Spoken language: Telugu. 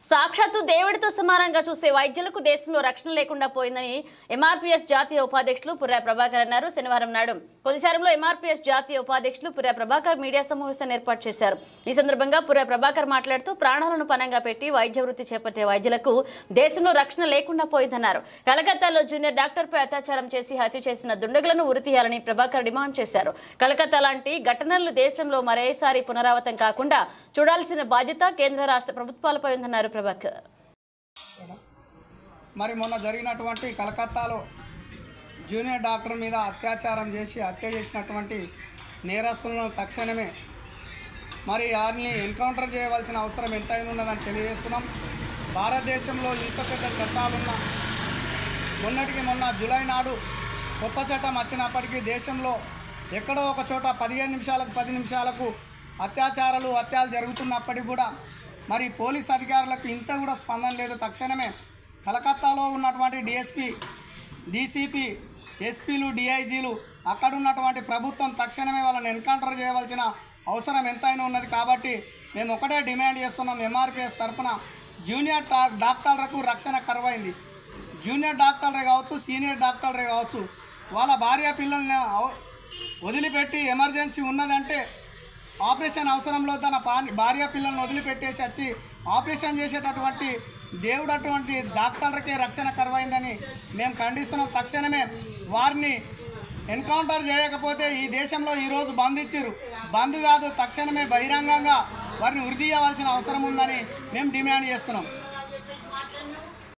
సాక్షాత్తు దేవుడితో సమానంగా చూసే వైద్యులకు దేశంలో రక్షణ లేకుండా పోయిందని ఎంఆర్పీఎస్ జాతీయ ఉపాధ్యక్షులు పుర్రా ప్రభాకర్ అన్నారు. శనివారం నాడు కొల్చారంలో ఎంఆర్పీఎస్ జాతీయ ఉపాధ్యక్షులు పుర్రా ప్రభాకర్ మీడియా సమావేశాన్ని ఏర్పాటు చేశారు. ఈ సందర్భంగా పుర్రా ప్రభాకర్ మాట్లాడుతూ ప్రాణాలను పణంగా పెట్టి వైద్య వృత్తి చేపట్టే వైద్యులకు దేశంలో రక్షణ లేకుండా పోయిందన్నారు. కలకత్తాలో జూనియర్ డాక్టర్పై అత్యాచారం చేసి హత్య చేసిన దుండగులను ఉరితీయాలని ప్రభాకర్ డిమాండ్ చేశారు. కలకత్తా లాంటి ఘటనలు దేశంలో మరోసారి పునరావృతం కాకుండా చూడాల్సిన బాధ్యత కేంద్ర రాష్ట్ర ప్రభుత్వాలపై ఉందన్నారు ప్రభాకర్. మరి మొన్న జరిగినటువంటి కలకత్తాలో జూనియర్ డాక్టర్ మీద అత్యాచారం చేసి హత్య చేసినటువంటి నేరస్తులను తక్షణమే మరి వారిని ఎన్కౌంటర్ చేయవలసిన అవసరం ఎంతైనా ఉన్నదని తెలియజేస్తున్నాం. భారతదేశంలో ఇంత పెద్ద చట్టాలున్న మొన్నటికి మొన్న జూలై నాడు కొత్త చట్టం వచ్చినప్పటికీ దేశంలో ఎక్కడో ఒక చోట 15 నిమిషాలకు 10 నిమిషాలకు హత్యాలు జరుగుతున్నప్పటికీ కూడా మరి పోలీస్ అధికారులకు ఇంత కూడా స్పందన లేదు. తక్షణమే కలకత్తాలో ఉన్నటువంటి డిఎస్పీ, డీసీపీ, ఎస్పీలు, డిఐజీలు అక్కడ ఉన్నటువంటి ప్రభుత్వం తక్షణమే వాళ్ళని ఎన్కౌంటర్ చేయవలసిన అవసరం ఎంతైనా ఉన్నది. కాబట్టి మేము ఒకటే డిమాండ్ చేస్తున్నాం. ఎంఆర్పీఎస్ తరఫున జూనియర్ డాక్టర్లకు రక్షణ కరువైంది. జూనియర్ డాక్టర్లే కావచ్చు, సీనియర్ డాక్టర్లే కావచ్చు, వాళ్ళ భార్య పిల్లల్ని వదిలిపెట్టి ఎమర్జెన్సీ ఉన్నదంటే ఆపరేషన్ అవసరంలో తన భార్య పిల్లలను వదిలిపెట్టేసి వచ్చి ఆపరేషన్ చేసేటటువంటి దేవుడు అటువంటి డాక్టర్లకే రక్షణ కరువైందని మేము ఖండిస్తున్నాం. తక్షణమే వారిని ఎన్కౌంటర్ చేయకపోతే ఈ దేశంలో ఈరోజు బంద్ ఇచ్చారు. బంద్ కాదు, తక్షణమే బహిరంగంగా వారిని ఉరిదీయవలసిన అవసరం ఉందని మేము డిమాండ్ చేస్తున్నాం.